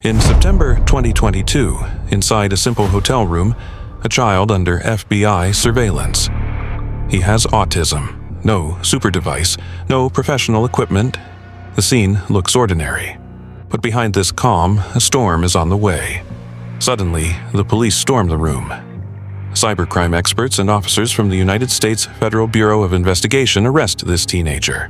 In September 2022, inside a simple hotel room, a child under FBI surveillance. He has autism, no super device, no professional equipment. The scene looks ordinary. But behind this calm, a storm is on the way. Suddenly, the police storm the room. Cybercrime experts and officers from the United States Federal Bureau of Investigation arrest this teenager.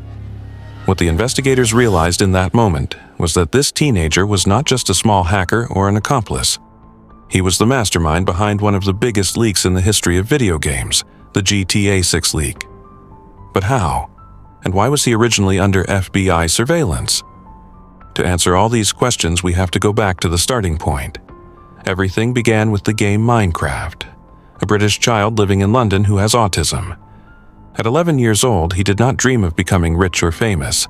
What the investigators realized in that moment was that this teenager was not just a small hacker or an accomplice. He was the mastermind behind one of the biggest leaks in the history of video games, the GTA 6 leak. But how? And why was he originally under FBI surveillance? To answer all these questions, we have to go back to the starting point. Everything began with the game Minecraft, a British child living in London who has autism. At 11 years old, he did not dream of becoming rich or famous.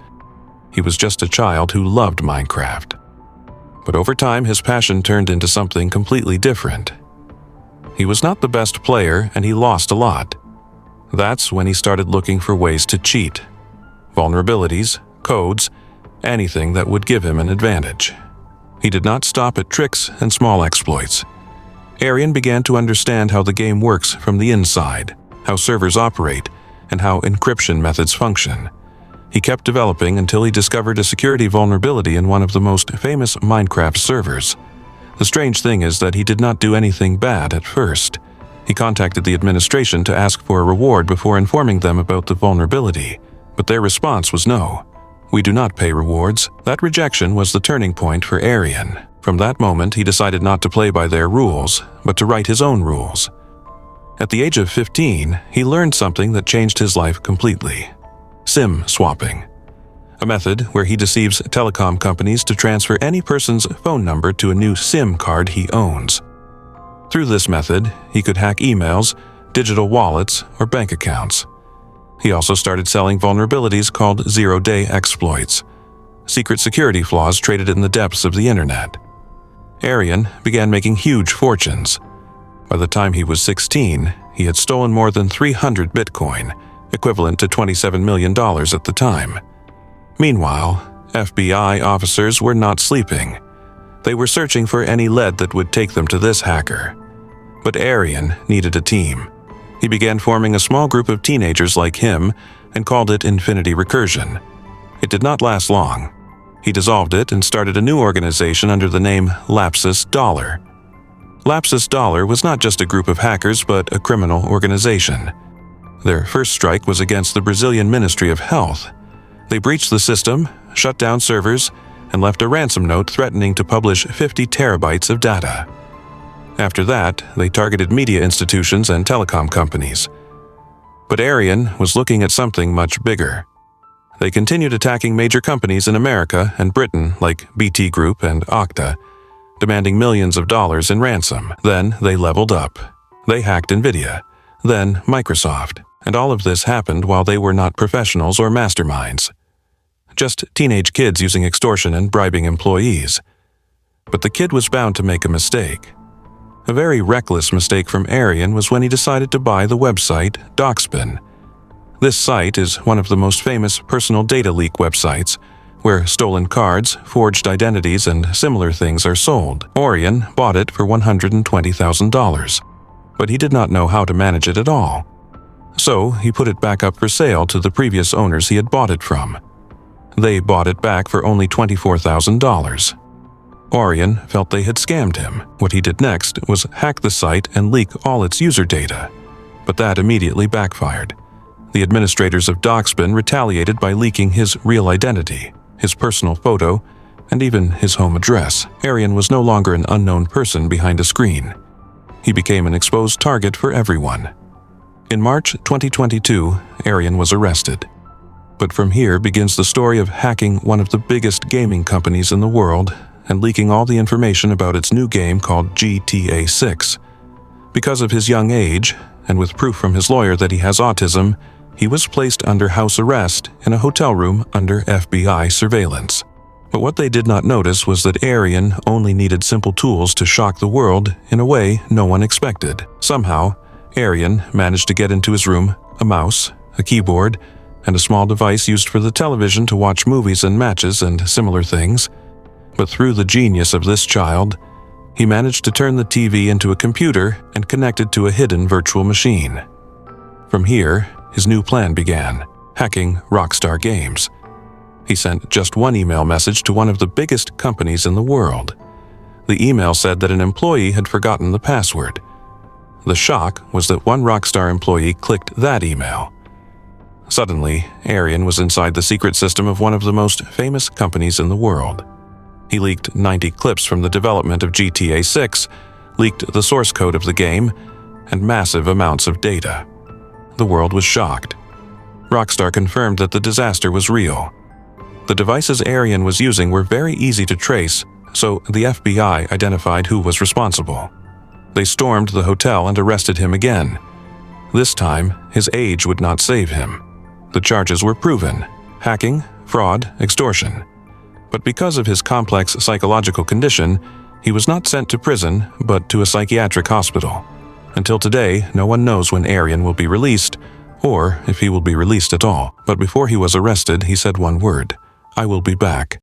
He was just a child who loved Minecraft. But over time, his passion turned into something completely different. He was not the best player, and he lost a lot. That's when he started looking for ways to cheat. Vulnerabilities, codes, anything that would give him an advantage. He did not stop at tricks and small exploits. Arian began to understand how the game works from the inside, how servers operate, and how encryption methods function. He kept developing until he discovered a security vulnerability in one of the most famous Minecraft servers. The strange thing is that he did not do anything bad at first. He contacted the administration to ask for a reward before informing them about the vulnerability, but their response was no. We do not pay rewards. That rejection was the turning point for Arian. From that moment, he decided not to play by their rules, but to write his own rules. At the age of 15, he learned something that changed his life completely: SIM swapping, a method where he deceives telecom companies to transfer any person's phone number to a new SIM card he owns. Through this method, he could hack emails, digital wallets, or bank accounts. He also started selling vulnerabilities called zero-day exploits, secret security flaws traded in the depths of the internet. Arian began making huge fortunes. By the time he was 16, he had stolen more than 300 Bitcoin, equivalent to $27 million at the time. Meanwhile, FBI officers were not sleeping. They were searching for any lead that would take them to this hacker. But Arian needed a team. He began forming a small group of teenagers like him and called it Infinity Recursion. It did not last long. He dissolved it and started a new organization under the name Lapsus Dollar. Lapsus Dollar was not just a group of hackers, but a criminal organization. Their first strike was against the Brazilian Ministry of Health. They breached the system, shut down servers, and left a ransom note threatening to publish 50 terabytes of data. After that, they targeted media institutions and telecom companies. But Arian was looking at something much bigger. They continued attacking major companies in America and Britain like BT Group and Okta, demanding millions of dollars in ransom. Then they leveled up. They hacked Nvidia, then Microsoft. And all of this happened while they were not professionals or masterminds. Just teenage kids using extortion and bribing employees. But the kid was bound to make a mistake. A very reckless mistake from Arian was when he decided to buy the website Doxpin. This site is one of the most famous personal data leak websites, where stolen cards, forged identities, and similar things are sold. Arian bought it for $120,000, but he did not know how to manage it at all. So he put it back up for sale to the previous owners he had bought it from. They bought it back for only $24,000. Arian felt they had scammed him. What he did next was hack the site and leak all its user data, but that immediately backfired. The administrators of Doxpin retaliated by leaking his real identity, his personal photo, and even his home address. Arian was no longer an unknown person behind a screen. He became an exposed target for everyone. In March 2022, Arian was arrested. But from here begins the story of hacking one of the biggest gaming companies in the world and leaking all the information about its new game called GTA 6. Because of his young age, and with proof from his lawyer that he has autism, he was placed under house arrest in a hotel room under FBI surveillance. But what they did not notice was that Arian only needed simple tools to shock the world in a way no one expected. Somehow, Arian managed to get into his room a mouse, a keyboard, and a small device used for the television to watch movies and matches and similar things. But through the genius of this child, he managed to turn the TV into a computer and connect it to a hidden virtual machine. From here, his new plan began: hacking Rockstar Games. He sent just one email message to one of the biggest companies in the world. The email said that an employee had forgotten the password. The shock was that one Rockstar employee clicked that email. Suddenly, Arian was inside the secret system of one of the most famous companies in the world. He leaked 90 clips from the development of GTA 6, leaked the source code of the game, and massive amounts of data. The world was shocked. Rockstar confirmed that the disaster was real. The devices Arian was using were very easy to trace, so the FBI identified who was responsible. They stormed the hotel and arrested him again. This time, his age would not save him. The charges were proven: hacking, fraud, extortion. But because of his complex psychological condition, he was not sent to prison, but to a psychiatric hospital. Until today, no one knows when Arian will be released, or if he will be released at all. But before he was arrested, he said one word: "I will be back."